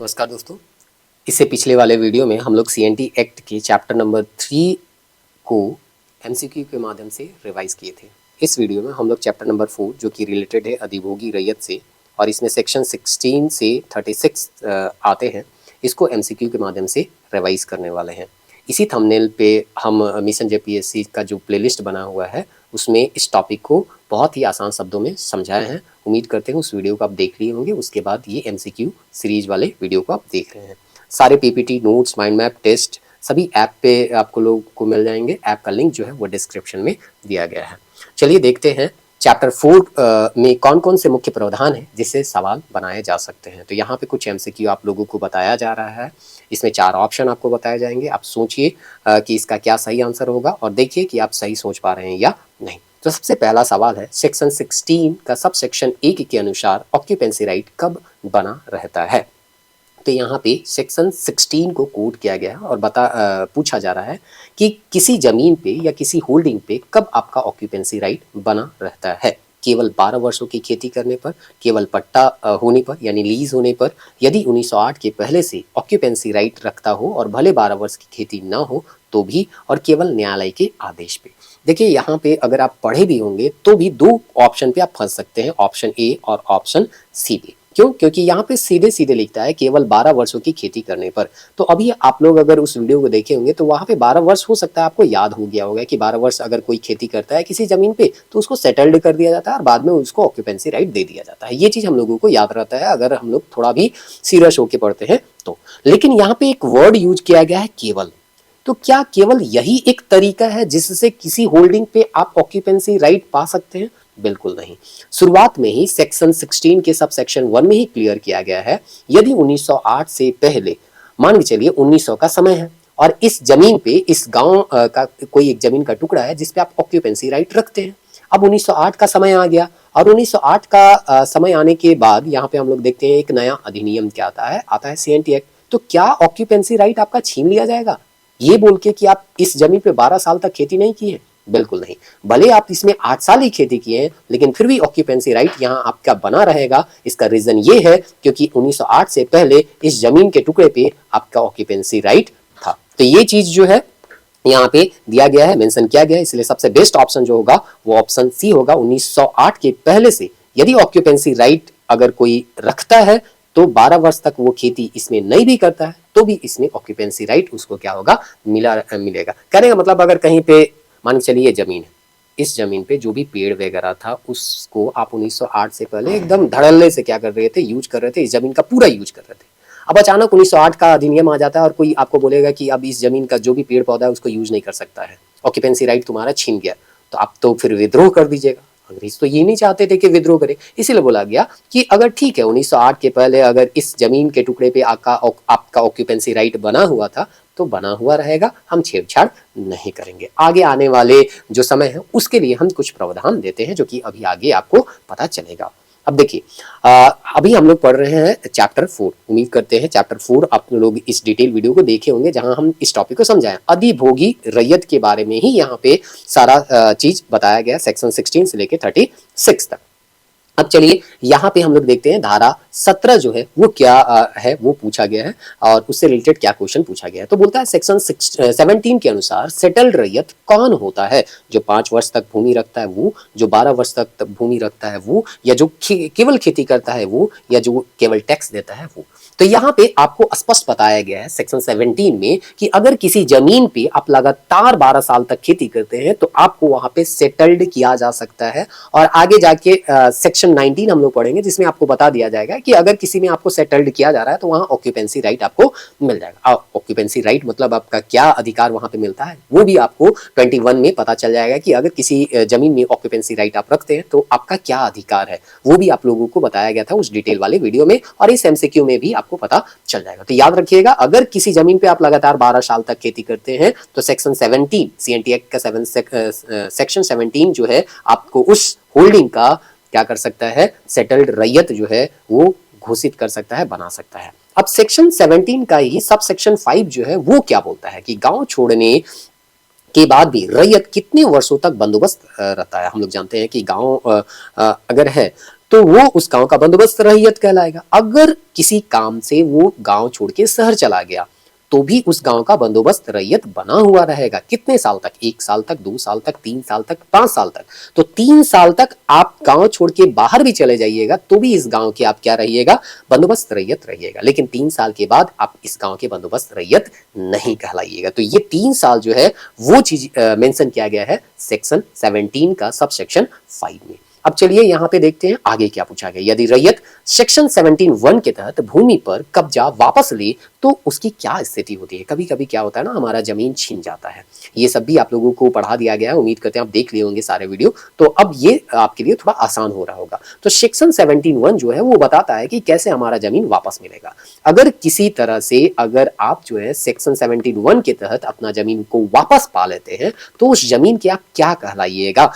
नमस्कार दोस्तों। इससे पिछले वाले वीडियो में हम लोग सीएनटी एक्ट के चैप्टर नंबर 3 को एमसीक्यू के माध्यम से रिवाइज किए थे। इस वीडियो में हम लोग चैप्टर नंबर 4 जो कि रिलेटेड है अधिभोगी रैयत से, और इसमें सेक्शन 16 से 36 आते हैं, इसको एमसीक्यू के माध्यम से रिवाइज करने वाले हैं। इसी थंबनेल पे हम मिशन जेपीएससी का जो प्लेलिस्ट बना हुआ है उसमें इस टॉपिक को बहुत ही आसान शब्दों में समझाए हैं। उम्मीद करते हैं उस वीडियो को आप देख लिए होंगे, उसके बाद ये एमसीक्यू सीरीज वाले वीडियो को आप देख रहे हैं। सारे PPT, notes, mind map, test सभी ऐप पे आपको लोग को मिल जाएंगे। ऐप का लिंक जो है वो डिस्क्रिप्शन में दिया गया है। चलिए देखते हैं चैप्टर 4 में कौन कौन से मुख्य प्रावधान है जिससे सवाल बनाए जा सकते हैं। तो यहाँ पे कुछ एमसीक्यू आप लोगों को बताया जा रहा है। इसमें 4 ऑप्शन आपको बताए जाएंगे। आप सोचिए कि इसका क्या सही आंसर होगा और देखिए कि आप सही सोच पा रहे हैं या नहीं। तो सबसे पहला सवाल है, सेक्शन 16 का सब सेक्शन 1 के अनुसार ऑक्यूपेंसी राइट कब बना रहता है। तो यहाँ पे सेक्शन 16 को कोट किया गया है और पूछा जा रहा है कि किसी जमीन पे या किसी होल्डिंग पे कब आपका ऑक्यूपेंसी राइट बना रहता है। केवल 12 वर्षों की खेती करने पर, केवल पट्टा होने पर यानी लीज होने पर, यदि 1908 के पहले से ऑक्यूपेंसी राइट रखता हो और भले 12 वर्ष की खेती ना हो तो भी, और केवल न्यायालय के आदेश पे। देखिए यहाँ पे अगर आप पढ़े भी होंगे तो भी 2 ऑप्शन पे आप फंस सकते हैं, ऑप्शन ए और ऑप्शन सी पे। क्यों? क्योंकि यहाँ पे सीधे सीधे लिखता है केवल 12 वर्षों की खेती करने पर। तो अभी आप लोग अगर उस वीडियो को देखे होंगे तो वहाँ पे 12 वर्ष हो सकता है आपको याद हो गया होगा कि 12 वर्ष अगर कोई खेती करता है किसी जमीन पे तो उसको सेटल्ड कर दिया जाता है और बाद में उसको ऑक्यूपेंसी राइट दे दिया जाता है। ये चीज हम लोगों को याद रहता है अगर हम लोग थोड़ा भी सीरियस होके पढ़ते हैं तो। लेकिन यहाँ पे एक वर्ड यूज किया गया है, केवल। तो क्या केवल यही एक तरीका है जिससे किसी होल्डिंग पे आप ऑक्यूपेंसी राइट पा सकते हैं? बिल्कुल नहीं। शुरुआत में ही सेक्शन 16 के सब सेक्शन 1 में ही क्लियर किया गया है, यदि 1908 से पहले, मान के चलिए 1900 का समय है और इस जमीन पे, इस गांव का कोई एक जमीन का टुकड़ा है जिसपे आप ऑक्यूपेंसी राइट रखते हैं। अब 1908 का समय आ गया और 1908 का समय आने के बाद यहाँ पे हम लोग देखते हैं एक नया अधिनियम क्या आता है सीएनटी एक्ट। तो क्या ऑक्यूपेंसी राइट आपका छीन लिया जाएगा ये बोल के कि आप इस जमीन पे 12 साल तक खेती नहीं की है? बिल्कुल नहीं। भले आप इसमें 8 साल ही खेती किए हैं लेकिन फिर भी ऑक्यूपेंसी राइट यहाँ आपका बना रहेगा। इसका रीजन ये है क्योंकि 1908 से पहले इस जमीन के टुकड़े पे आपका ऑक्यूपेंसी राइट था। तो ये चीज जो है यहाँ पे दिया गया है, मेंशन किया गया है, इसलिए सबसे बेस्ट ऑप्शन जो होगा वो ऑप्शन सी होगा। 1908 के पहले से यदि ऑक्यूपेंसी राइट अगर कोई रखता है तो 12 वर्ष तक वो खेती इसमें नहीं भी करता है तो भी इसमें ऑक्यूपेंसी राइट उसको क्या होगा, मिलेगा। कहने का मतलब अगर कहीं पे मान के चलिए जमीन है, इस जमीन पे जो भी पेड़ वगैरह था उसको आप 1908 से पहले एकदम धड़ल्ले से क्या कर रहे थे, यूज कर रहे थे, इस जमीन का पूरा यूज कर रहे थे। अब अचानक 1908 का अधिनियम आ जाता है और कोई आपको बोलेगा कि अब इस जमीन का जो भी पेड़ पौधा है उसको यूज नहीं कर सकता है, ऑक्यूपेंसी राइट तुम्हारा छीन गया, तो आप तो फिर विद्रोह कर दीजिएगा। अंग्रेज तो ये नहीं चाहते थे कि विद्रोह करे, इसीलिए बोला गया कि अगर ठीक है 1908 के पहले अगर इस जमीन के टुकड़े पे आपका ऑक्यूपेंसी राइट बना हुआ था तो बना हुआ रहेगा, हम छेड़छाड़ नहीं करेंगे। आगे आने वाले जो समय है उसके लिए हम कुछ प्रावधान देते हैं जो कि अभी आगे आपको पता चलेगा। अब देखिए अभी हम लोग पढ़ रहे हैं चैप्टर 4। उम्मीद करते हैं चैप्टर 4 आप लोग इस डिटेल वीडियो को देखे होंगे जहां हम इस टॉपिक को समझाएं। अधिभोगी रैयत के बारे में ही यहाँ पे सारा चीज बताया गया, सेक्शन 16 से लेके 36 तक। अब चलिए यहाँ पे हम लोग देखते हैं धारा 17 जो है वो क्या है वो पूछा गया है और उससे रिलेटेड क्या क्वेश्चन पूछा गया है। तो बोलता है सेक्शन 17 के अनुसार सेटल्ड रैयत कौन होता है? जो 5 वर्ष तक भूमि रखता है वो, जो 12 वर्ष तक भूमि रखता है वो, या जो केवल खेती करता है वो, या जो केवल टैक्स देता है वो। तो यहाँ पे आपको स्पष्ट बताया गया है सेक्शन 17 में कि अगर किसी जमीन पे आप लगातार 12 साल तक खेती करते हैं तो आपको वहां पे सेटल्ड किया जा सकता है। और आगे जाके सेक्शन 19 हम लोग पढ़ेंगे जिसमें आपको बता दिया जाएगा कि अगर किसी में आपको सेटल्ड किया जा रहा है तो वहां ऑक्यूपेंसी राइट आपको मिल जाएगा। ऑक्यूपेंसी राइट मतलब आपका क्या अधिकार वहां पे मिलता है वो भी आपको 21 में पता चल जाएगा कि अगर किसी जमीन में ऑक्यूपेंसी राइट आप रखते हैं तो आपका क्या अधिकार है, वो भी आप लोगों को बताया गया था उस डिटेल वाले वीडियो में और इस एमसीक्यू में भी आपको पता चल जाएगा। तो याद रखिएगा अगर किसी जमीन पे आप लगातार 12 साल तक खेती करते हैं तो सेक्शन 17 सीएनटी एक्ट का सेक्शन 17 जो है आपको उस होल्डिंग का क्या कर सकता है, सेटल्ड रैयत जो है वो घोषित कर सकता है, बना सकता है। अब सेक्शन 17 का ही सब सेक्शन 5 जो है वो क्या बोलता है कि गांव छोड़ने के बाद भी रैयत कितने वर्षों तक बंदोबस्त रहता है। हम लोग जानते हैं कि गांव अगर है तो वो उस गांव का बंदोबस्त रैयत कहलाएगा। अगर किसी काम से वो गांव छोड़ के शहर चला गया तो भी उस गांव का बंदोबस्त रैयत बना हुआ रहेगा। कितने साल तक? 1 साल तक, 2 साल तक, 3 साल तक, 5 साल तक। तो 3 साल तक आप गांव छोड़ के बाहर भी चले जाइएगा तो भी इस गांव के आप क्या रहिएगा? बंदोबस्त रैयत रहिएगा। लेकिन 3 साल के बाद आप इस गांव के बंदोबस्त रैयत नहीं कहलाइएगा। तो ये 3 साल जो है वो चीज मेंशन किया गया है सेक्शन 17 का सब सेक्शन 5 में। अब चलिए यहाँ पे देखते हैं आगे क्या पूछा गया। यदि रैयत सेक्शन 17(1) के तहत भूमि पर कब्जा वापस ले तो उसकी क्या स्थिति होती है। कभी कभी क्या होता है ना, हमारा जमीन छीन जाता है। ये सब भी आप लोगों को पढ़ा दिया गया है, उम्मीद करते हैं आप देख लिए होंगे सारे वीडियो। तो अब ये आपके लिए थोड़ा आसान हो रहा होगा। तो सेक्शन 17(1) जो है वो बताता है कि कैसे हमारा जमीन वापस मिलेगा। अगर किसी तरह से अगर आप जो है सेक्शन 17(1) के तहत अपना जमीन को वापस पा लेते हैं तो उस जमीन के आप क्या कहलाइएगा?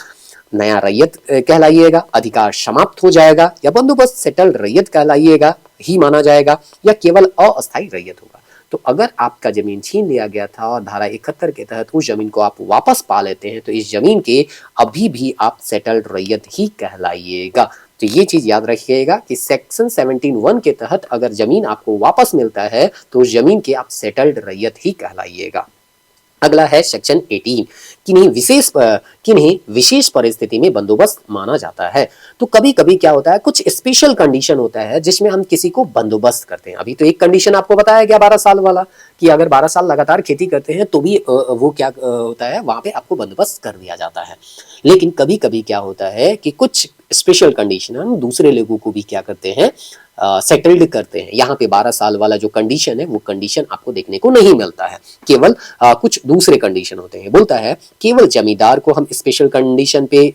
नया रैयत कहलाइएगा, अधिकार समाप्त हो जाएगा, या बंदोबस्त सेटल्ड रैयत कहलाइएगा ही माना जाएगा, या केवल अस्थायी रैयत होगा। तो अगर आपका जमीन छीन लिया गया था और धारा 71 के तहत उस जमीन को आप वापस पा लेते हैं तो इस जमीन के अभी भी आप सेटल्ड रैयत ही कहलाइएगा। तो ये चीज याद रखिएगा कि सेक्शन 17(1) के तहत अगर जमीन आपको वापस मिलता है तो उस जमीन के आप सेटल्ड रैयत ही कहलाइएगा। अगला है सेक्शन 18। किन्हीं विशेष परिस्थिति में बंदोबस्त माना जाता है। तो कभी कभी क्या होता है, कुछ स्पेशल कंडीशन होता है जिसमें हम किसी को बंदोबस्त करते हैं। अभी तो एक कंडीशन आपको बताया गया 12 साल वाला, कि अगर 12 साल लगातार खेती करते हैं तो भी वो क्या होता है, वहां पे आपको बंदोबस्त कर दिया जाता है। लेकिन कभी कभी क्या होता है कि कुछ स्पेशल कंडीशन हम दूसरे लोगों को भी क्या करते हैं, सेटल्ड करते हैं। यहाँ पे 12 साल वाला जो कंडीशन है वो कंडीशन आपको देखने को नहीं मिलता है, केवल कुछ दूसरे कंडीशन होते हैं। बोलता है केवल जमींदार को हम स्पेशल कंडीशन पे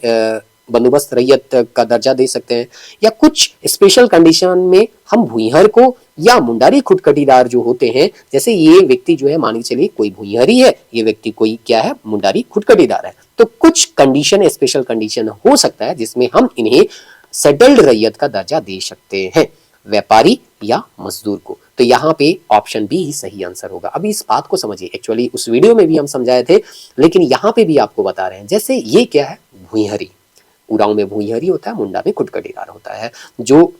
बंदोबस्त रैयत का दर्जा दे सकते हैं, या कुछ स्पेशल कंडीशन में हम भूइहर को या मुंडारी खुटखटीदार जो होते हैं, जैसे ये व्यक्ति जो है मान के चलिए कोई भूइहरी है, ये व्यक्ति कोई क्या है, मुंडारी खुटखटीदार है। तो कुछ कंडीशन स्पेशल कंडीशन हो सकता है जिसमें हम इन्हें सेटल्ड रैयत का दर्जा दे सकते हैं, व्यापारी या मजदूर को। तो यहाँ पे ऑप्शन बी ही सही आंसर होगा। अभी इस बात को समझिए, एक्चुअली उस वीडियो में भी हम समझाए थे लेकिन यहाँ पे भी आपको बता रहे हैं। जैसे ये क्या है, भूइहरी, उरांव में भूइहरी होता है, मुंडा में खुटखटीदार होता है। जो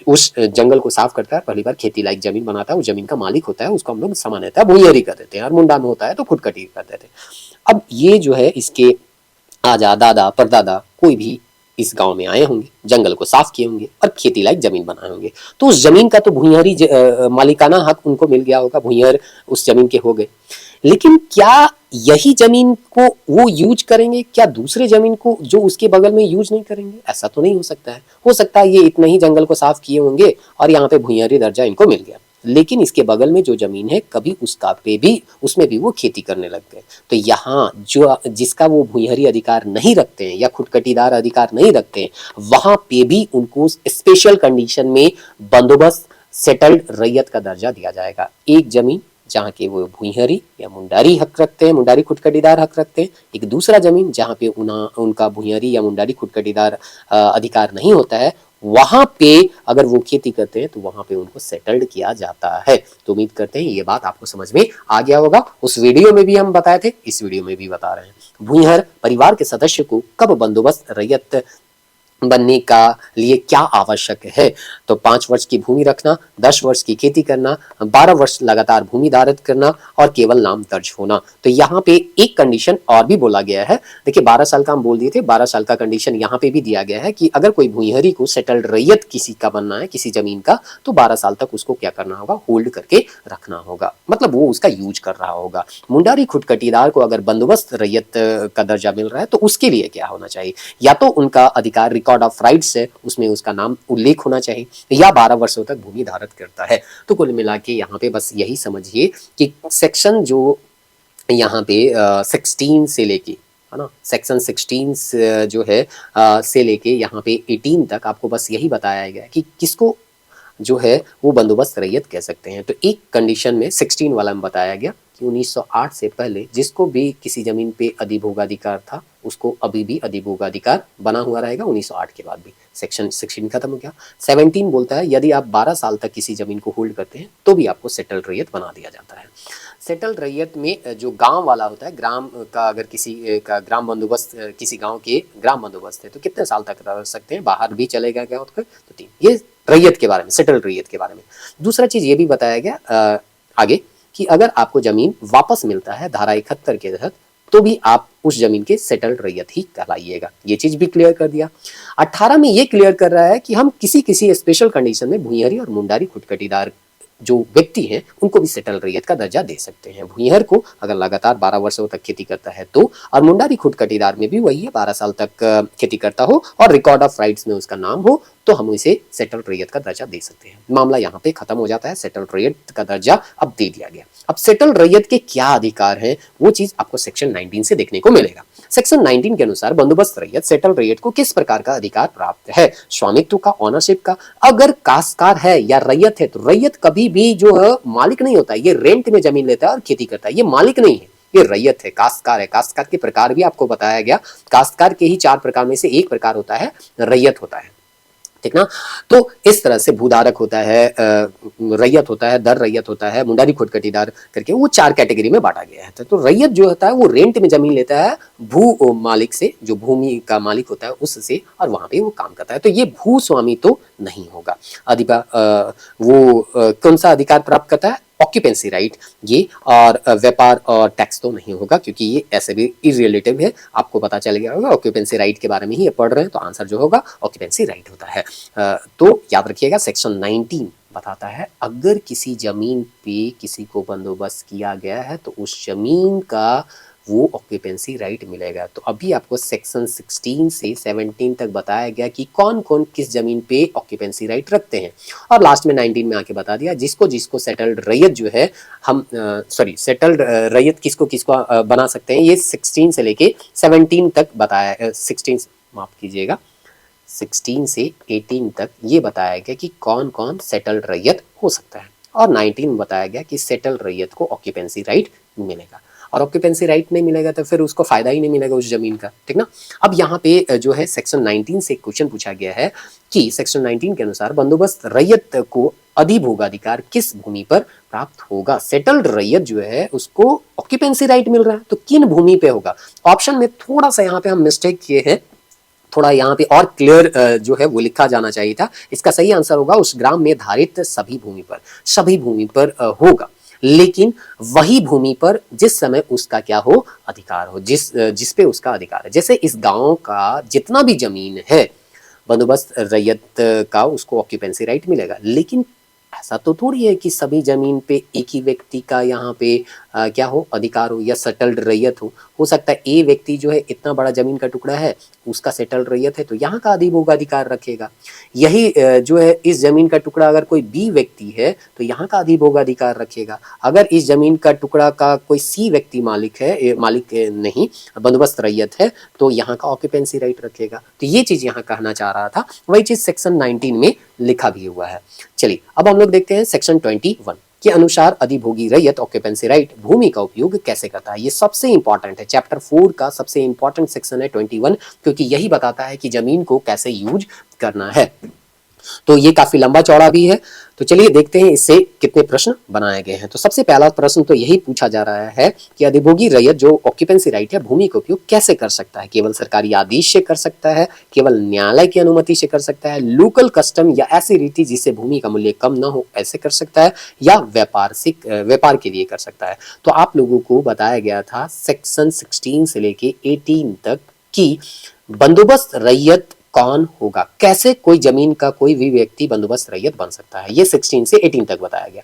उस जंगल को साफ करता है, पहली बार खेती लायक जमीन बनाता है, उस जमीन का मालिक होता है, उसको हम लोग सामान्यतः भूइहरी कर देते हैं, और मुंडा में होता है तो खुटखटी कर देते हैं। अब ये जो है इसके आजा दादा परदादा कोई भी इस गांव में आए होंगे, जंगल को साफ किए होंगे और खेती लायक जमीन बनाए होंगे, तो उस जमीन का तो भूइहरी मालिकाना हक उनको मिल गया होगा, भूइहर उस जमीन के हो गए। लेकिन क्या यही जमीन को वो यूज करेंगे, क्या दूसरे जमीन को जो उसके बगल में यूज नहीं करेंगे? ऐसा तो नहीं हो सकता है। हो सकता है ये इतना ही जंगल को साफ किए होंगे और यहाँ पे भूइहरी दर्जा इनको मिल गया, लेकिन इसके बगल में जो जमीन है कभी उसका पे भी उसमें भी वो खेती करने लग गए। तो यहाँ जो जिसका वो भूइहरी अधिकार नहीं रखते हैं या खुटखटीदार अधिकार नहीं रखते हैं, वहां पे भी उनको स्पेशल कंडीशन में बंदोबस्त सेटल्ड रैयत का दर्जा दिया जाएगा। एक जमीन जहाँ के वो भूइहरी या मुंडारी हक रखते हैं, मुंडारी खुटखटीदार हक रखते हैं, एक दूसरा जमीन जहाँ पे उनका भूइहरी या मुंडारी खुटखटीदार अधिकार नहीं होता है, वहां पे अगर वो खेती करते हैं तो वहां पे उनको सेटल्ड किया जाता है। तो उम्मीद करते हैं ये बात आपको समझ में आ गया होगा। उस वीडियो में भी हम बताए थे, इस वीडियो में भी बता रहे हैं। भूइहर परिवार के सदस्य को कब बंदोबस्त रैयत बनने का लिए क्या आवश्यक है? तो 5 वर्ष की भूमि रखना, 10 वर्ष की खेती करना, 12 वर्ष लगातार भूमि धारित करना और केवल नाम दर्ज होना। तो यहाँ पे एक कंडीशन और भी बोला गया है। देखिए 12 साल का हम बोल दिए थे, 12 साल का कंडीशन यहाँ पे भी दिया गया है कि अगर कोई भूइहरी को सेटल्ड रैयत किसी का बनना है, किसी जमीन का, तो 12 साल तक उसको क्या करना होगा, होल्ड करके रखना होगा, मतलब वो उसका यूज कर रहा होगा। मुंडारी खुटखटीदार को अगर बंदोबस्त रैयत का दर्जा मिल रहा है तो उसके लिए क्या होना चाहिए, या तो उनका अधिकार रिकॉर्ड ऑफ राइट्स है उसमें उसका नाम उल्लेख होना चाहिए, या 12 वर्षों तक भूमि धारित करता है। तो कुल मिला के यहाँ पे बस यही समझिए कि सेक्शन जो यहाँ पे 16 से लेके, है ना, सेक्शन 16 जो है से लेके यहाँ पे 18 तक आपको बस यही बताया गया कि किसको जो है वो बंदोबस्त रैयत कह सकते हैं। तो एक कंडीशन में 16 वाला में बताया गया कि 1908 से पहले जिसको भी किसी जमीन पे अधिभोगाधिकार था उसको अभी भी अधिभोगाधिकार बना हुआ रहेगा 1908 के बाद भी। सेक्शन 16 खत्म हो गया। 17 बोलता है यदि आप 12 साल तक किसी जमीन को होल्ड करते हैं तो भी आपको सेटल्ड रैयत बना दिया जाता है। सेटल्ड रैयत में जो गांव वाला होता है, ग्राम का अगर किसी का ग्राम बंदोबस्त, किसी गांव के ग्राम बंदोबस्त है तो कितने साल तक रह सकते हैं, बाहर भी चलेगा क्या होता है तो 3। ये रैयत के बारे में, सेटल्ड रैयत के बारे में। दूसरा चीज ये भी बताया गया आगे कि अगर आपको जमीन वापस मिलता है धारा 71 के तहत तो भी आप उस जमीन के सेटल्ड रैयत ही कहलाइएगा। ये चीज भी क्लियर कर दिया। 18 में ये क्लियर कर रहा है कि हम किसी किसी स्पेशल कंडीशन में भूइंहरी और मुंडारी खुदकटीदार जो व्यक्ति हैं उनको भी सेटल्ड रैयत का दर्जा दे सकते हैं। भूइंहर को अगर लगातार 12 वर्षों तक खेती करता है तो, और मुंडारी खुदकटीदार में भी वही है, 12 साल तक खेती करता हो और रिकॉर्ड ऑफ राइट्स में उसका नाम हो तो हम इसे सेटल्ड रैयत का दर्जा दे सकते हैं। मामला यहाँ पे खत्म हो जाता है, सेटल्ड रैयत का दर्जा अब दे दिया गया। अब सेटल्ड रैयत के क्या अधिकार हैं वो चीज आपको सेक्शन 19 से देखने को मिलेगा। सेक्शन 19 के अनुसार बंदोबस्त रैयत, सेटल्ड रैयत को किस प्रकार का अधिकार प्राप्त है? स्वामित्व का, ऑनरशिप का। अगर काश्तकार है या रैयत है तो रैयत कभी भी जो है मालिक नहीं होता है, ये रेंट में जमीन लेता है और खेती करता है, ये मालिक नहीं है, ये रैयत है, काश्तकार है। काश्तकार के प्रकार भी आपको बताया गया, काश्तकार के ही 4 प्रकार में से एक प्रकार होता है रैयत होता है, ठीक ना। तो इस तरह से भूधारक होता है, रैयत होता है, दर रैयत होता है, मुंडारी खुदकटीदार करके वो 4 कैटेगरी में बांटा गया है। तो रैयत जो होता है वो रेंट में जमीन लेता है भू मालिक से, जो भूमि का मालिक होता है उससे, और वहां पे वो काम करता है। तो ये भू स्वामी तो नहीं होगा। वो कौन सा अधिकार प्राप्त करता है? ऑक्यूपेंसी राइट ये, और व्यापार और टैक्स तो नहीं होगा क्योंकि ये ऐसे भी इररिलेटिव है। आपको पता चल गया होगा ऑक्यूपेंसी राइट के बारे में ही पढ़ रहे हैं तो आंसर जो होगा ऑक्यूपेंसी राइट होता है। तो याद रखिएगा सेक्शन 19 बताता है अगर किसी जमीन पे किसी को बंदोबस्त किया गया है तो उस जमीन का वो ऑक्यूपेंसी राइट मिलेगा। तो अभी आपको सेक्शन 16 से 17 तक बताया गया कि कौन कौन किस जमीन पे ऑक्यूपेंसी राइट रखते हैं, और लास्ट में 19 में आके बता दिया जिसको जिसको सेटल्ड रैयत जो है हम सेटल्ड रैयत किसको किसको बना सकते हैं। ये 16 से लेके 17 तक बताया, 16 माफ कीजिएगा 16 से 18 तक ये बताया गया कि कौन कौन सेटल्ड रैयत हो सकता है, और 19 में बताया गया कि सेटल्ड रैयत को ऑक्यूपेंसी राइट मिलेगा, और ऑक्यूपेंसी राइट नहीं मिलेगा तो फिर उसको फायदा ही नहीं मिलेगा उस जमीन का, ठीक ना। अब यहाँ पे जो है सेक्शन 19 से क्वेश्चन पूछा गया है कि सेक्शन 19 के अनुसार बंदोबस्त रैयत को अधिभोगाधिकार किस भूमि पर प्राप्त होगा? सेटल्ड रैयत जो है उसको ऑक्यूपेंसी राइट मिल रहा है तो किन भूमि पे होगा? ऑप्शन में थोड़ा सा यहाँ पे हम मिस्टेक किए हैं, थोड़ा यहाँ पे और क्लियर जो है वो लिखा जाना चाहिए था। इसका सही आंसर होगा उस ग्राम में धारित सभी भूमि पर होगा, लेकिन वही भूमि पर जिस समय उसका क्या हो, अधिकार हो, जिस पे उसका अधिकार है। जैसे इस गांव का जितना भी जमीन है बंदोबस्त रैयत का उसको ऑक्यूपेंसी राइट मिलेगा, लेकिन ऐसा तो थोड़ी है कि सभी जमीन पे एक ही व्यक्ति का यहाँ पे क्या हो, अधिकार हो या सेटल्ड रैयत हो सकता है ए व्यक्ति जो है इतना बड़ा जमीन का टुकड़ा है उसका सेटल्ड रैयत है तो यहाँ का अधिभोगाधिकार रखेगा। यही जो है इस जमीन का टुकड़ा अगर कोई बी व्यक्ति है तो यहाँ का अधिभोगाधिकार रखेगा। अगर इस जमीन का टुकड़ा का कोई सी व्यक्ति मालिक है, नहीं बंदोबस्त रैयत है तो यहाँ का ऑक्यूपेंसी राइट रखेगा। तो ये चीज यहाँ कहना चाह रहा था, वही चीज सेक्शन 19 में लिखा भी हुआ है। चलिए अब हम लोग देखते हैं सेक्शन 21 के अनुसार अधिभोगी रैयत ऑक्यूपेंसी राइट भूमि का उपयोग कैसे करता है। ये सबसे इंपॉर्टेंट है, चैप्टर 4 का सबसे इंपॉर्टेंट सेक्शन है 21, क्योंकि यही बताता है कि जमीन को कैसे यूज करना है। तो ये काफी लंबा चौड़ा भी है। तो चलिए देखते हैं इससे कितने प्रश्न बनाए गए हैं। तो सबसे पहला प्रश्न तो यही पूछा जा रहा है कि अधिभोगी रैयत जो ऑक्यूपेंसी राइट है भूमि का उपयोग कैसे कर सकता है? केवल सरकारी आदेश से कर सकता है, केवल न्यायालय की अनुमति से कर सकता है, लोकल कस्टम या ऐसी रीति जिससे भूमि का मूल्य कम न हो ऐसे कर सकता है, या व्यापार के लिए कर सकता है। तो आप लोगों को बताया गया था सेक्शन 16 से लेके 18 तक कि बंदोबस्त रैयत कौन होगा, कैसे कोई जमीन का कोई भी व्यक्ति बंदोबस्त रैयत बन सकता है। ये 16 से 18 तक बताया गया।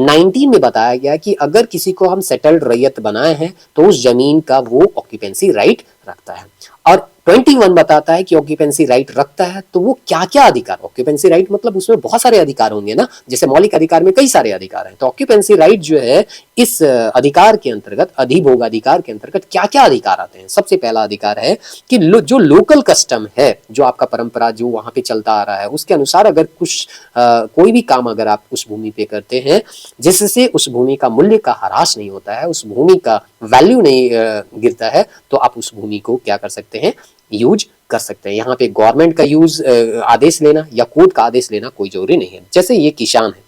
19 में बताया गया कि अगर किसी को हम सेटल्ड रैयत बनाए हैं तो उस जमीन का वो ऑक्यूपेंसी राइट रखता है, और 21 बताता है कि ऑक्यूपेंसी राइट रखता है तो वो क्या क्या अधिकार, ऑक्यूपेंसी राइट मतलब उसमें बहुत सारे अधिकार होंगे ना, जैसे मौलिक अधिकार में कई सारे अधिकार हैं, तो ऑक्यूपेंसी राइट जो है इस अधिकार के अंतर्गत, अधिभोगाधिकार के अंतर्गत क्या क्या अधिकार आते हैं। सबसे पहला अधिकार है कि जो लोकल कस्टम है, जो आपका परंपरा जो वहां पे चलता आ रहा है उसके अनुसार अगर कुछ कोई भी काम अगर आप उस भूमि पे करते हैं जिससे उस भूमि का मूल्य का ह्रास नहीं होता है, उस भूमि का वैल्यू नहीं गिरता है, तो आप उस भूमि को क्या कर सकते हैं, यूज कर सकते हैं। यहाँ पे गवर्नमेंट का आदेश लेना या कोर्ट का आदेश लेना कोई जरूरी नहीं है। जैसे ये किसान है,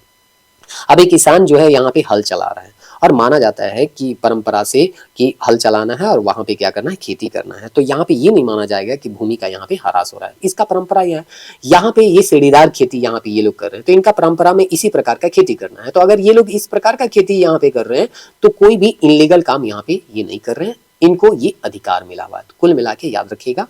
अब एक किसान जो है यहाँ पे हल चला रहा है और माना जाता है कि परंपरा से कि हल चलाना है और वहां पे क्या करना है, खेती करना है। तो यहाँ पे ये नहीं माना जाएगा कि भूमि का यहाँ पे ह्रास हो रहा है, इसका परंपरा यह है। यहाँ पे ये सीढ़ीदार खेती यहाँ पे ये लोग कर रहे हैं, तो इनका परंपरा में इसी प्रकार का खेती करना है। तो अगर ये लोग इस प्रकार का खेती यहाँ पे कर रहे हैं तो कोई भी इनलीगल काम यहाँ पे ये नहीं कर रहे हैं, इनको ये अधिकार मिला हुआ है। तो कुल मिला के याद रखिएगा,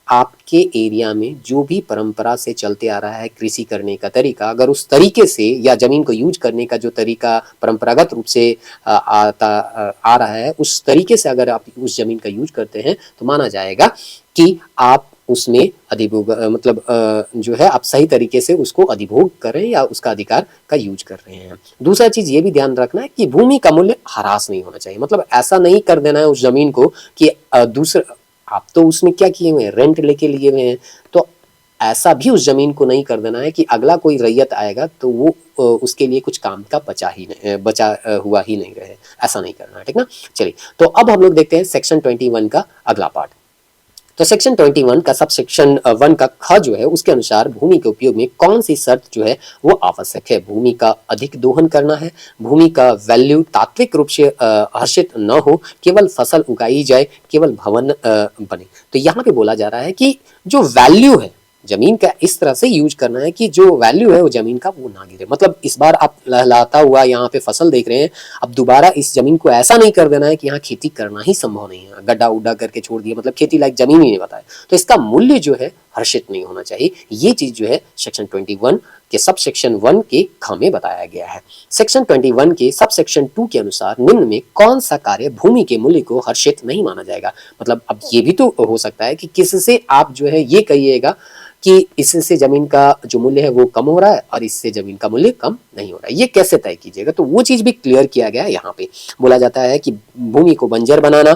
आपके एरिया में जो भी परंपरा से चलते आ रहा है कृषि करने का तरीका, अगर उस तरीके से या जमीन को यूज करने का जो तरीका परंपरागत रूप से आ रहा है, उस तरीके से अगर आप उस जमीन का यूज करते हैं तो माना जाएगा कि आप उसमें अधिभोग जो है आप सही तरीके से उसको अधिभोग कर रहे हैं या उसका अधिकार का यूज कर रहे हैं। दूसरा चीज ये भी ध्यान रखना है कि भूमि का मूल्य ह्रास नहीं होना चाहिए। मतलब ऐसा नहीं कर देना है उस जमीन को कि दूसरा आप तो उसमें क्या किए हुए हैं, रेंट लेके लिए हुए हैं, तो ऐसा भी उस जमीन को नहीं कर देना है कि अगला कोई रैयत आएगा तो वो उसके लिए कुछ काम का बचा हुआ ही नहीं रहे। ऐसा नहीं करना है, ठीक ना। चलिए, तो अब हम लोग देखते हैं सेक्शन 21 का अगला पार्ट। तो सेक्शन 21 का सब सेक्शन 1 का ख जो है उसके अनुसार भूमि के उपयोग में कौन सी शर्त जो है वो आवश्यक है। भूमि का अधिक दोहन करना है, भूमि का वैल्यू तात्विक रूप से हर्षित न हो, केवल फसल उगाई जाए, केवल भवन बने। तो यहाँ पे बोला जा रहा है कि जो वैल्यू है जमीन का इस तरह से यूज करना है कि जो वैल्यू है वो जमीन का वो ना गिरे। मतलब इस बार आप लहलहाता हुआ यहाँ पे फसल देख रहे हैं, अब दोबारा इस जमीन को ऐसा नहीं कर देना है कि यहाँ खेती करना ही संभव नहीं है, गड्ढा उड्ढा करके छोड़ दिया, मतलब खेती लायक जमीन ही नहीं बताए, तो इसका मूल्य जो है हर्षित नहीं होना चाहिए। ये चीज जो है सेक्शन 21 के सब सेक्शन 1 के ख में बताया गया है। सेक्शन 21 के सब सेक्शन 2 के अनुसार निम्न में कौन सा कार्य भूमि के मूल्य को हर्षित नहीं माना जाएगा। मतलब अब ये भी तो हो सकता है कि किससे आप जो है ये कहिएगा कि इससे जमीन का जो मूल्य है वो कम हो रहा है और इससे जमीन का मूल्य कम नहीं हो रहा है, ये कैसे तय कीजिएगा। तो वो चीज भी क्लियर किया गया है। यहाँ पे बोला जाता है कि भूमि को बंजर बनाना,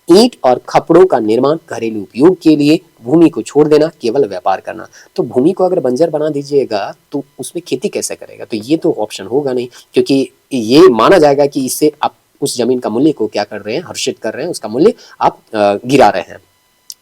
ईंट और खपड़ों का निर्माण घरेलू उपयोग के लिए, भूमि को छोड़ देना, केवल व्यापार करना। तो भूमि को अगर बंजर बना दीजिएगा तो उसमें खेती कैसे करेगा, तो ये तो ऑप्शन होगा नहीं, क्योंकि ये माना जाएगा कि इससे आप उस जमीन का मूल्य को क्या कर रहे हैं, हर्षित कर रहे हैं, उसका मूल्य आप गिरा रहे हैं।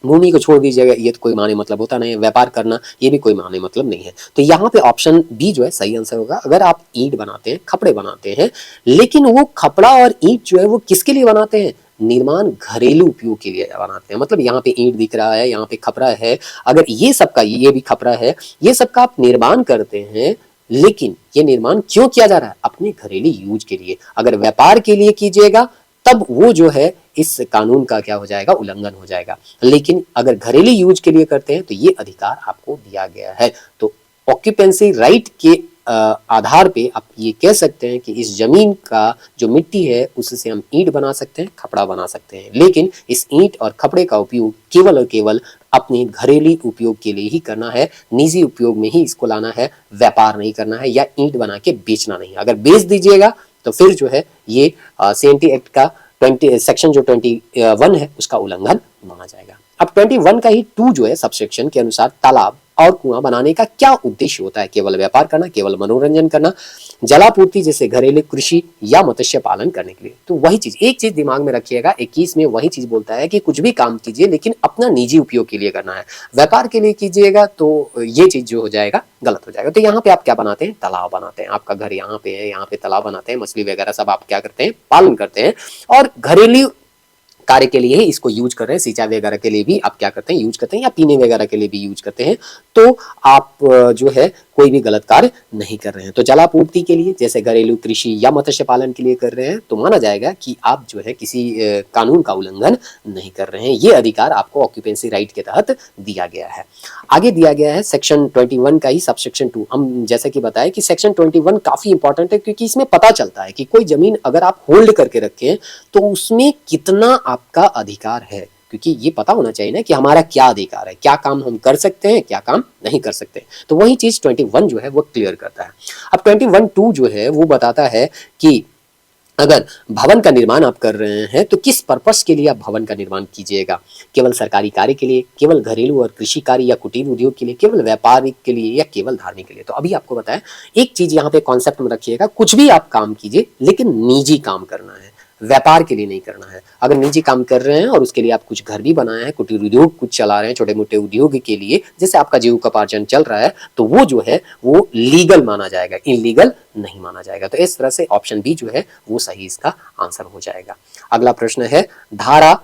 भूमि को छोड़ दीजिएगा, ये तो कोई माने मतलब होता नहीं है। व्यापार करना, ये भी कोई माने मतलब नहीं है। तो यहाँ पे ऑप्शन बी जो है सही आंसर होगा। अगर आप ईंट बनाते हैं, खपड़े बनाते हैं, लेकिन वो खपड़ा और ईंट जो है वो किसके लिए बनाते हैं, निर्माण घरेलू उपयोग के लिए बनाते हैं। मतलब यहाँ पे ईंट दिख रहा है, यहाँ पे खपड़ा है, अगर ये सबका, ये भी खपड़ा है, ये सबका आप निर्माण करते हैं, लेकिन ये निर्माण क्यों किया जा रहा है, अपने घरेलू यूज के लिए। अगर व्यापार के लिए कीजिएगा तब वो जो है इस कानून का क्या हो जाएगा, उल्लंघन हो जाएगा। लेकिन अगर घरेलू यूज के लिए करते हैं तो ये अधिकार आपको दिया गया है। तो ऑक्यूपेंसी राइट के आधार पे आप ये कह सकते हैं कि इस जमीन का जो मिट्टी है उससे हम ईंट बना सकते हैं, खपड़ा बना सकते हैं, लेकिन इस ईंट और खपड़े का उपयोग केवल और केवल अपने घरेलू उपयोग के लिए ही करना है, निजी उपयोग में ही इसको लाना है, व्यापार नहीं करना है या ईंट बना के बेचना नहीं। अगर बेच दीजिएगा तो फिर जो है ये सीएनटी एक्ट का सेक्शन जो 21 है उसका उल्लंघन माना जाएगा। अब 21 का ही 2 जो है सब सेक्शन के अनुसार तालाब और कुआं बनाने का क्या उद्देश्य होता है, केवल व्यापार करना, केवल मनोरंजन करना, जलापूर्ति जैसे घरेलू कृषि या मत्स्य पालन करने के लिए। तो वही चीज, एक चीज दिमाग में रखिएगा, 21 में वही चीज बोलता है कि कुछ भी काम कीजिए लेकिन अपना निजी उपयोग के लिए करना है। व्यापार के लिए कीजिएगा तो ये चीज जो हो जाएगा गलत हो जाएगा। तो यहाँ पे आप क्या बनाते हैं, तालाब बनाते हैं, आपका घर यहाँ पे है, यहाँ पे तालाब बनाते हैं, मछली वगैरह सब आप क्या करते हैं, पालन करते हैं, और घरेलू कार्य के लिए ही इसको यूज कर रहे हैं, सिंचाई वगैरह के लिए भी आप क्या करते हैं, यूज करते हैं, या पीने वगैरह के लिए भी यूज करते हैं, तो आप जो है कोई भी गलत कार्य नहीं कर रहे हैं। तो जलापूर्ति के लिए जैसे घरेलू कृषि या मत्स्य पालन के लिए कर रहे हैं तो माना जाएगा कि आप जो है किसी कानून का उल्लंघन नहीं कर रहे हैं। ये अधिकार आपको ऑक्यूपेंसी राइट के तहत दिया गया है। आगे दिया गया है सेक्शन 21 का ही सब सेक्शन 2। हम जैसे कि बताया कि सेक्शन 21 काफी इंपॉर्टेंट है, क्योंकि इसमें पता चलता है कि कोई जमीन अगर आप होल्ड करके रखें तो उसमें कितना आपका अधिकार है, क्योंकि ये पता होना चाहिए ना कि हमारा क्या अधिकार है, क्या काम हम कर सकते हैं, क्या काम नहीं कर सकते। तो वही चीज 21 जो है वो क्लियर करता है। अब 21(2) जो है वो बताता है कि अगर भवन का निर्माण आप कर रहे हैं तो किस पर्पस के लिए आप भवन का निर्माण कीजिएगा, केवल सरकारी कार्य के लिए, केवल घरेलू और कृषि कार्य या कुटीर उद्योग के लिए, केवल व्यापारिक के लिए, या केवल धार्मिक के लिए। तो अभी आपको बताया, एक चीज यहाँ पे कॉन्सेप्ट में रखिएगा, कुछ भी आप काम कीजिए लेकिन निजी काम करना है, व्यापार के लिए नहीं करना है। अगर निजी काम कर रहे हैं और उसके लिए आप कुछ घर भी बनाए हैं, कुटीर उद्योग कुछ चला रहे हैं, छोटे मोटे उद्योग के लिए, जैसे आपका जीविकोपार्जन चल रहा है, तो वो जो है वो लीगल माना जाएगा, इलीगल नहीं माना जाएगा। तो इस तरह से ऑप्शन बी जो है वो सही इसका आंसर हो जाएगा। अगला प्रश्न है, धारा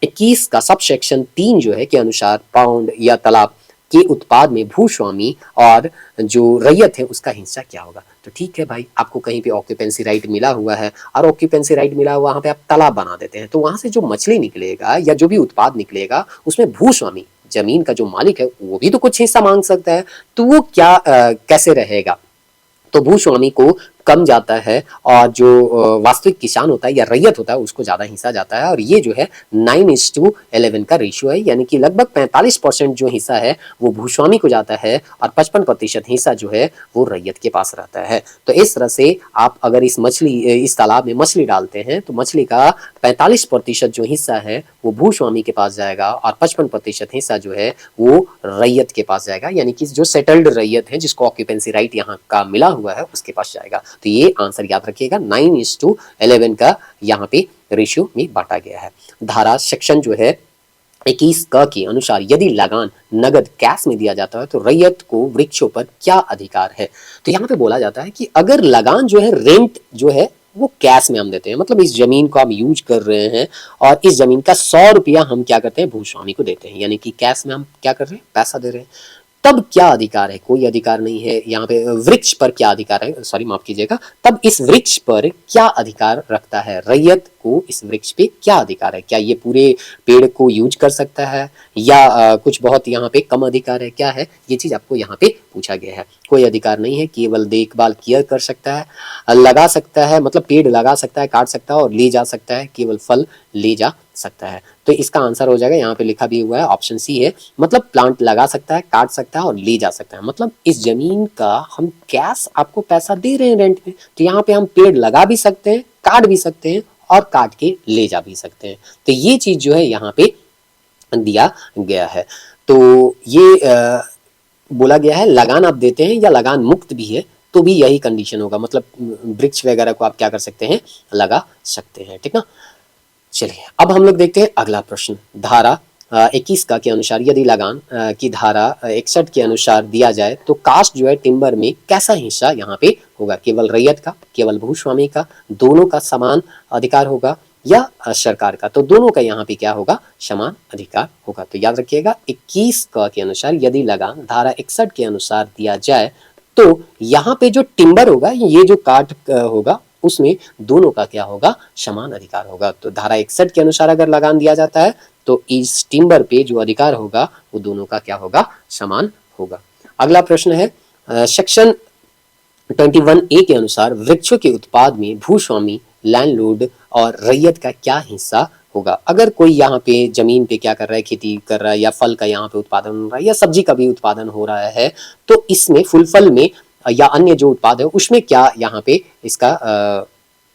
21 का सब सेक्शन 3 जो है के अनुसार पाउंड या तालाब के उत्पाद में भूस्वामी और जो रैयत है उसका हिस्सा क्या होगा। तो ठीक है भाई, आपको कहीं पे ऑक्यूपेंसी राइट मिला हुआ है और ऑक्यूपेंसी राइट मिला हुआ वहां पे आप तालाब बना देते हैं, तो वहां से जो मछली निकलेगा या जो भी उत्पाद निकलेगा उसमें भूस्वामी, जमीन का जो मालिक है, वो भी तो कुछ हिस्सा मांग सकता है। तो वो क्या कैसे रहेगा? तो भूस्वामी को कम जाता है और जो वास्तविक किसान होता है या रैयत होता है उसको ज्यादा हिस्सा जाता है। और ये जो है 9:11 का रेशियो है, यानी कि लगभग 45% जो हिस्सा है वो भूस्वामी को जाता है और 55% हिस्सा जो है वो रैयत के पास रहता है। तो इस तरह से आप अगर इस तालाब में मछली डालते हैं तो मछली का 45% जो हिस्सा है वो भूस्वामी के पास जाएगा और 55% हिस्सा जो है वो रैयत के पास जाएगा, यानी कि जो सेटल्ड रैयत है जिसको ऑक्यूपेंसी राइट यहाँ का मिला हुआ है उसके पास जाएगा। तो ये आंसर याद रखिएगा, 9:11 का यहाँ पे रेशियो में बांटा गया है। धारा सेक्शन जो है 21 क के अनुसार यदि लगान नगद कैश में दिया जाता है तो रैयत को वृक्षों पर क्या अधिकार है। तो यहाँ पे बोला जाता है कि अगर लगान जो है, रेंट जो है वो कैश में हम देते हैं, मतलब इस जमीन को हम यूज कर रहे हैं और इस जमीन का 100 रुपया हम क्या करते हैं, भूस्वामी को देते हैं, यानी कि कैश में हम क्या कर रहे हैं, पैसा दे रहे हैं। तब क्या अधिकार है? कोई अधिकार नहीं है। यहाँ पे वृक्ष पर क्या अधिकार है, सॉरी माफ कीजिएगा, तब इस वृक्ष पर क्या अधिकार रखता है, रैयत को इस वृक्ष पे क्या अधिकार है? क्या ये पूरे पेड़ को यूज कर सकता है या कुछ बहुत यहाँ पे कम अधिकार है, क्या है? ये चीज आपको यहाँ पे पूछा गया है। कोई अधिकार नहीं है, केवल देखभाल किया कर सकता है, लगा सकता है, मतलब पेड़ लगा सकता है, काट सकता है और ले जा सकता है, केवल फल ले जा सकता है। तो इसका आंसर हो जाएगा, यहाँ पे लिखा भी हुआ है ऑप्शन सी है, मतलब प्लांट लगा सकता है, काट सकता है और ले जा सकता है। मतलब इस जमीन का हम कैश आपको पैसा दे रहे हैं रेंट पे, तो यहाँ पे हम पेड़ लगा भी सकते हैं, काट भी सकते हैं और काट के ले जा भी सकते हैं। तो ये चीज जो है यहाँ पे दिया गया है। तो ये बोला गया है लगान आप देते हैं या लगान मुक्त भी है तो भी यही कंडीशन होगा, मतलब वृक्ष वगैरह को आप क्या कर सकते हैं, लगा सकते हैं। ठीक ना, चलिए अब हम लोग देखते हैं अगला प्रश्न। धारा 21 का के अनुसार यदि लगान की धारा 61 के अनुसार दिया जाए तो कास्ट जो है टिम्बर में कैसा हिस्सा यहाँ पे होगा? केवल रैयत का, केवल भूस्वामी का, दोनों का समान अधिकार होगा या सरकार का? तो दोनों का यहाँ पे क्या होगा, समान अधिकार होगा। तो याद रखिएगा 21 का के अनुसार यदि लगान धारा 61 के अनुसार दिया जाए तो यहाँ पे जो टिम्बर होगा, ये जो काट होगा, उसमें दोनों का क्या होगा, समान अधिकार होगा। तो धारा 61 के अनुसार अगर लगान दिया जाता है तो इस टिम्बर पे जो अधिकार होगा वो दोनों का क्या होगा, समान होगा। अगला प्रश्न है सेक्शन 21A के अनुसार वृक्षों के उत्पाद में भूस्वामी, लैंडलॉर्ड और रैयत का क्या हिस्सा होगा? अगर कोई यहाँ पे जमीन पे क्या कर रहा है, खेती कर रहा है या फल का यहाँ पे उत्पादन हो रहा है या सब्जी का भी उत्पादन हो रहा है, तो इसमें फूल फल में या अन्य जो उत्पाद है उसमें क्या यहाँ पे इसका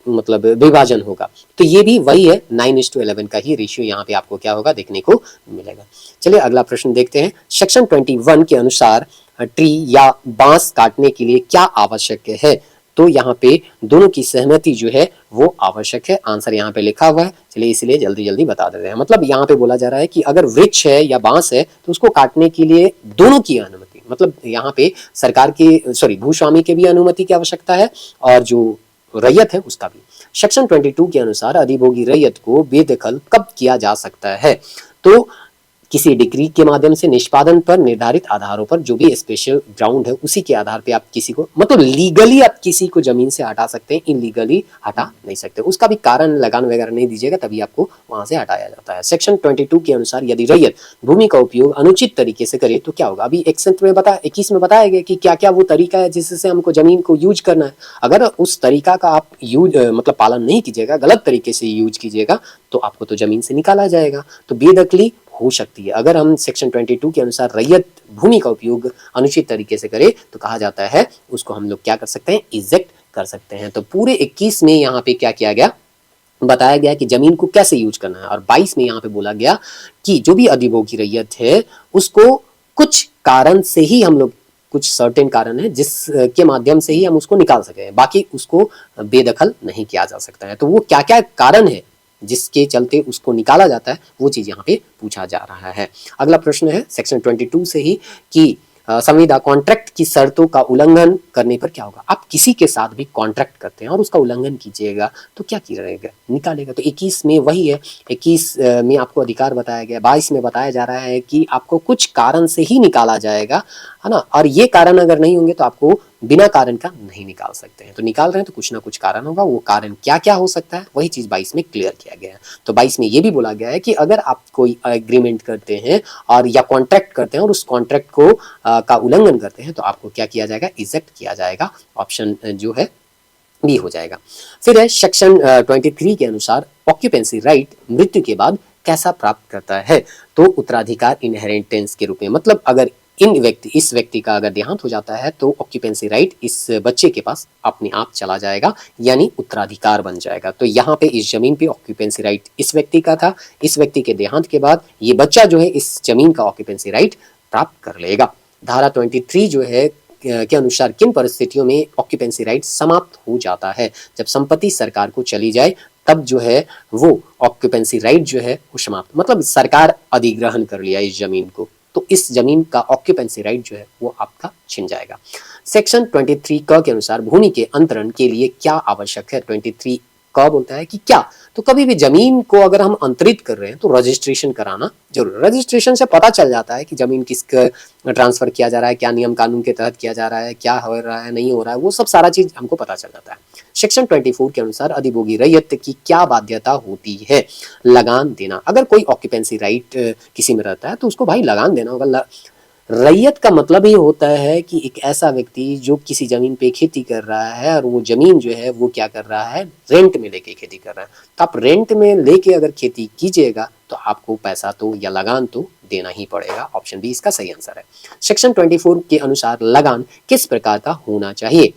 मतलब विभाजन होगा? तो ये भी वही है, 9:11 का ही रेशियो यहाँ पे आपको क्या होगा, देखने को मिलेगा। चलिए अगला प्रश्न देखते हैं। सेक्शन 21 के अनुसार ट्री या बांस काटने के लिए क्या आवश्यक है? तो यहाँ पे दोनों की सहमति जो है वो आवश्यक है। आंसर यहाँ पे लिखा हुआ है, चलिए इसलिए जल्दी जल्दी बता देते हैं। मतलब यहाँ पे बोला जा रहा है कि अगर वृक्ष है या बांस है तो उसको काटने के लिए दोनों की अनुमति, मतलब यहाँ पे सरकार की, सॉरी भूस्वामी के भी अनुमति की आवश्यकता है और जो रैयत है उसका भी। सेक्शन 22 के अनुसार अधिभोगी रैयत को बेदखल कब किया जा सकता है? तो किसी डिक्री के माध्यम से निष्पादन पर निर्धारित आधारों पर, जो भी स्पेशल ग्राउंड है उसी के आधार पे आप किसी को, मतलब लीगली आप किसी को जमीन से हटा सकते हैं, इनलीगली हटा नहीं सकते। उसका भी कारण लगान वगैरह नहीं दीजिएगा तभी आपको वहां से हटाया जाता है। सेक्शन 22 के अनुसार यदि रैयत भूमि का उपयोग अनुचित तरीके से करे तो क्या होगा? अभी 21 में बताया गया कि क्या क्या वो तरीका है जिससे हमको जमीन को यूज करना है। अगर उस तरीका का आप यूज मतलब पालन नहीं कीजिएगा, गलत तरीके से यूज कीजिएगा तो आपको तो जमीन से निकाला जाएगा। तो बेदखली हो सकती है। अगर हम सेक्शन 22 के अनुसार रैयत भूमि का उपयोग अनुचित तरीके से करे तो कहा जाता है उसको हम लोग क्या कर सकते हैं, इजेक्ट कर सकते हैं। तो पूरे 21 में यहाँ पे क्या किया गया, बताया गया कि जमीन को कैसे यूज करना है, और 22 में यहाँ पे बोला गया कि जो भी अधिभोगी रैयत है उसको कुछ कारण से ही हम लोग कुछ सर्टेन कारण है जिस के माध्यम से ही हम उसको निकाल सके, बाकी उसको बेदखल नहीं किया जा सकता है। तो वो क्या क्या कारण है जिसके चलते उसको निकाला जाता है, वो चीज यहाँ पे पूछा जा रहा है। अगला प्रश्न है सेक्शन 22 से ही कि संविदा कॉन्ट्रैक्ट की शर्तों का उल्लंघन करने पर क्या होगा। आप किसी के साथ भी कॉन्ट्रैक्ट करते हैं और उसका उल्लंघन कीजिएगा तो क्या किया निकालेगा। तो 21 में वही है, 21 में आपको अधिकार बताया गया, 22 में बताया जा रहा है कि आपको कुछ कारण से ही निकाला जाएगा, है ना। और ये कारण अगर नहीं होंगे तो आपको बिना कारण का नहीं निकाल सकते हैं। तो निकाल रहे हैं तो कुछ ना कुछ कारण होगा, वो कारण क्या क्या हो सकता है वही चीज 22 में क्लियर किया गया है। तो 22 में ये भी बोला गया है कि अगर आप कोई एग्रीमेंट करते हैं और या कॉन्ट्रैक्ट करते हैं और उस कॉन्ट्रैक्ट को का उल्लंघन करते हैं तो आपको क्या किया जाएगा, इजेक्ट किया जाएगा। ऑप्शन जो है बी हो जाएगा। फिर है सेक्शन 23 के अनुसार ऑक्यूपेंसी राइट मृत्यु के बाद कैसा प्राप्त करता है। तो उत्तराधिकार इनहेरिटेंस के रूप में, मतलब अगर इस व्यक्ति का अगर देहांत हो जाता है तो ऑक्यूपेंसी राइट इस बच्चे के पास अपने आप चला जाएगा, यानी उत्तराधिकार बन जाएगा। तो यहाँ पे इस जमीन पे ऑक्यूपेंसी राइट इस व्यक्ति का था, इस व्यक्ति के देहांत के बाद ये बच्चा जो है इस जमीन का ऑक्यूपेंसी राइट प्राप्त कर लेगा। धारा 23 जो है के अनुसार किन परिस्थितियों में ऑक्यूपेंसी राइट समाप्त हो जाता है। जब संपत्ति सरकार को चली जाए तब जो है वो ऑक्यूपेंसी राइट जो है वो समाप्त, मतलब सरकार अधिग्रहण कर लिया इस जमीन को, तो इस जमीन का ऑक्यूपेंसी राइट जो है वो आपका छिन जाएगा। सेक्शन 23 क के अनुसार भूमि के अंतरण के लिए क्या आवश्यक है। 23 क बोलता है कि क्या, तो कभी भी जमीन को अगर हम अंतरित कर रहे हैं तो रजिस्ट्रेशन कराना जरूर। रजिस्ट्रेशन से पता चल जाता है कि जमीन किसका ट्रांसफर किया जा रहा है, क्या नियम कानून के तहत किया जा रहा है, क्या हो रहा है नहीं हो रहा है, वो सब सारा चीज हमको पता चल जाता है। सेक्शन 24 के अनुसार अधिभोगी रैयत की क्या बाध्यता होती है, लगान देना। अगर कोई ऑक्यूपेंसी राइट किसी में रहता है तो उसको भाई लगान देना होगा। रैयत का मतलब ही होता है कि एक ऐसा व्यक्ति जो किसी जमीन पे खेती कर रहा है और वो जमीन जो है वो क्या कर रहा है, रेंट में लेके खेती कर रहा है। तो आप रेंट में लेके अगर खेती कीजिएगा तो आपको पैसा तो या लगान तो देना ही पड़ेगा। ऑप्शन बी इसका सही आंसर है। सेक्शन 24 के अनुसार लगान किस प्रकार का होना चाहिए,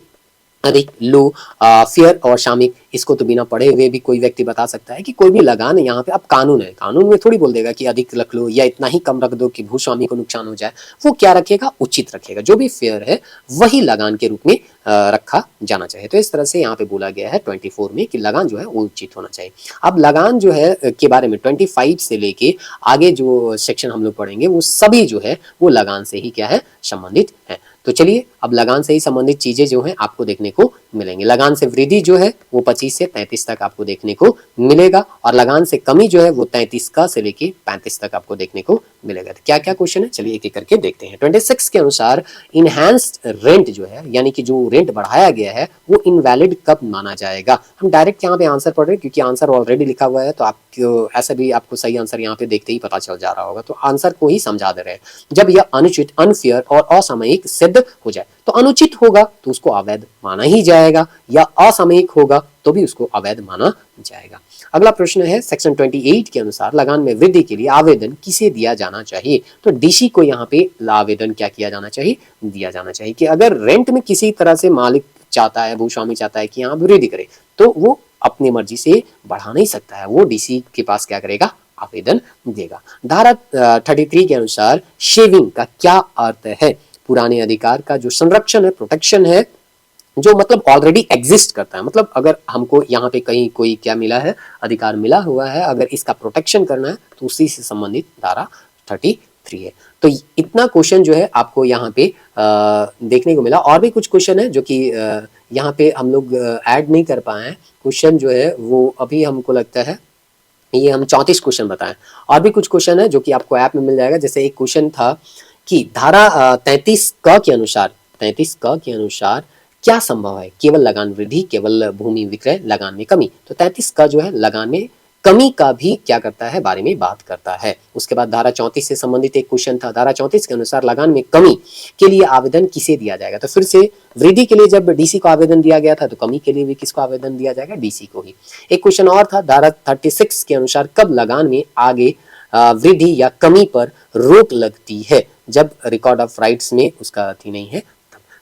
अधिक, लो, फेयर और शामिल। इसको तो बिना पढ़े हुए भी कोई व्यक्ति बता सकता है कि कोई भी लगान यहाँ पे अब कानून है, कानून में थोड़ी बोल देगा कि अधिक रख लो या इतना ही कम रख दो कि भूस्वामी को नुकसान हो जाए। वो क्या रखेगा, उचित रखेगा, जो भी फेयर है वही लगान के रूप में रखा जाना चाहिए। तो इस तरह से यहाँ पे बोला गया है 24 में कि लगान जो है वो उचित होना चाहिए। अब लगान जो है के बारे में 25 से लेके आगे जो सेक्शन हम लोग पढ़ेंगे वो सभी जो है वो लगान से ही क्या है, संबंधित है। तो चलिए अब लगान से ही संबंधित चीजें जो हैं आपको देखने को मिलेंगी। लगान से वृद्धि जो है वो 25 से 33 तक आपको देखने को मिलेगा और लगान से कमी जो है वो 33 का से लेके 35 तक आपको देखने को मिलेगा। तो क्या क्या क्वेश्चन है चलिए एक एक करके देखते हैं। 26 के अनुसार इनहैंस्ड रेंट जो है यानी कि जो रेंट बढ़ाया गया है वो इनवैलिड कब माना जाएगा। हम डायरेक्ट यहाँ पे आंसर पढ़ रहे हैं क्योंकि आंसर ऑलरेडी लिखा हुआ है, तो आपको ऐसा भी आपको सही आंसर यहाँ पे देखते ही पता चल जा रहा होगा, तो आंसर को ही समझा दे रहे हैं। जब यह अनुचित, अनफेयर और असामयिक सिद्ध हो जाए, तो अनुचित होगा तो उसको अवैध माना ही जाएगा, या असामयिक होगा तो भी उसको अवैध माना जाएगा। अगला प्रश्न है सेक्शन 28 के अनुसार लगान में वृद्धि के लिए आवेदन किसे दिया जाना चाहिए। तो डीसी को यहाँ पे आवेदन क्या किया जाना चाहिए, दिया जाना चाहिए कि अगर रेंट में किसी तरह से मालिक चाहता है, भूस्वामी चाहता है कि यहाँ वृद्धि करे, तो वो अपनी मर्जी से बढ़ा नहीं सकता है, वो डीसी के पास क्या करेगा, आवेदन देगा। धारा 33 के अनुसार शेविंग का क्या अर्थ है। पुराने अधिकार का जो संरक्षण है, प्रोटेक्शन है, जो मतलब ऑलरेडी एग्जिस्ट करता है, मतलब अगर हमको यहाँ पे कहीं कोई क्या मिला है, अधिकार मिला हुआ है, अगर इसका प्रोटेक्शन करना है तो उसी से संबंधित धारा 33 है। तो इतना क्वेश्चन जो है आपको यहाँ पे देखने को मिला। और भी कुछ क्वेश्चन है जो कि यहाँ पे हम लोग ऐड नहीं कर पाए हैं। क्वेश्चन जो है वो अभी हमको लगता है ये हम 34 क्वेश्चन बताएं। और भी कुछ क्वेश्चन है जो कि आपको ऐप में मिल जाएगा। जैसे एक क्वेश्चन था कि धारा 33 क के अनुसार क्या संभव है, केवल लगान वृद्धि, केवल भूमि विक्रय, लगान में कमी। तो 33 का जो है लगान में कमी का भी क्या करता है, बारे में बात करता है। उसके बाद धारा 34 से संबंधित एक क्वेश्चन था। धारा 34 के अनुसार लगान में कमी के लिए आवेदन किसे दिया जाएगा। तो फिर से वृद्धि के लिए जब डीसी को आवेदन दिया गया था तो कमी के लिए भी किसको आवेदन दिया जाएगा, डीसी को ही। एक क्वेश्चन और था, धारा 36 के अनुसार कब लगान में आगे वृद्धि या कमी पर रोक लगती है, जब रिकॉर्ड ऑफ राइट्स में उसका अथी नहीं है।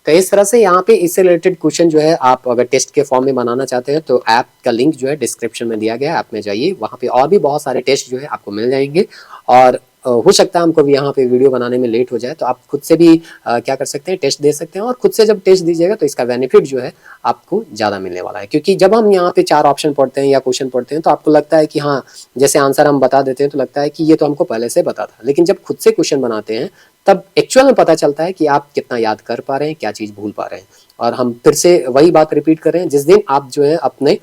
तो इस तरह से यहाँ पे इससे रिलेटेड क्वेश्चन जो है आप अगर टेस्ट के फॉर्म में बनाना चाहते हैं तो ऐप का लिंक जो है डिस्क्रिप्शन में दिया गया है, ऐप में जाइए, वहाँ पे और भी बहुत सारे टेस्ट जो है आपको मिल जाएंगे। और हो सकता है हमको भी यहाँ पे वीडियो बनाने में लेट हो जाए, तो आप खुद से भी क्या कर सकते हैं, टेस्ट दे सकते हैं। और खुद से जब टेस्ट दीजिएगा तो इसका बेनिफिट जो है आपको ज़्यादा मिलने वाला है। क्योंकि जब हम यहाँ पे 4 ऑप्शन पढ़ते हैं या क्वेश्चन पढ़ते हैं तो आपको लगता है कि हाँ, जैसे आंसर हम बता देते हैं तो लगता है कि ये तो हमको पहले से पता था। लेकिन जब खुद से क्वेश्चन बनाते हैं तब एक्चुअल में पता चलता है कि आप कितना याद कर पा रहे हैं, क्या चीज़ भूल पा रहे हैं। और हम फिर से वही बात रिपीट कर रहे हैं, जिस दिन आप जो है अपने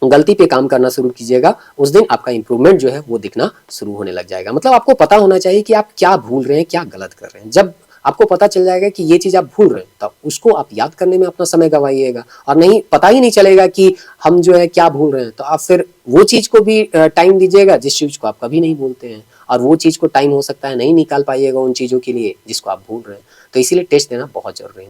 गलती पे काम करना शुरू कीजिएगा, उस दिन आपका इंप्रूवमेंट जो है वो दिखना शुरू होने लग जाएगा। मतलब आपको पता होना चाहिए कि आप क्या भूल रहे हैं, क्या गलत कर रहे हैं। जब आपको पता चल जाएगा कि ये चीज़ आप भूल रहे हैं, तब उसको आप याद करने में अपना समय गवाइएगा। और नहीं, पता ही नहीं चलेगा कि हम जो है क्या भूल रहे हैं, तो आप फिर वो चीज़ को भी टाइम दीजिएगा जिस चीज़ को आप कभी नहीं भूलते हैं। और वो चीज़ को टाइम हो सकता है नहीं निकाल पाइएगा उन चीज़ों के लिए जिसको आप भूल रहे हैं। तो इसीलिए टेस्ट देना बहुत ज़रूरी है।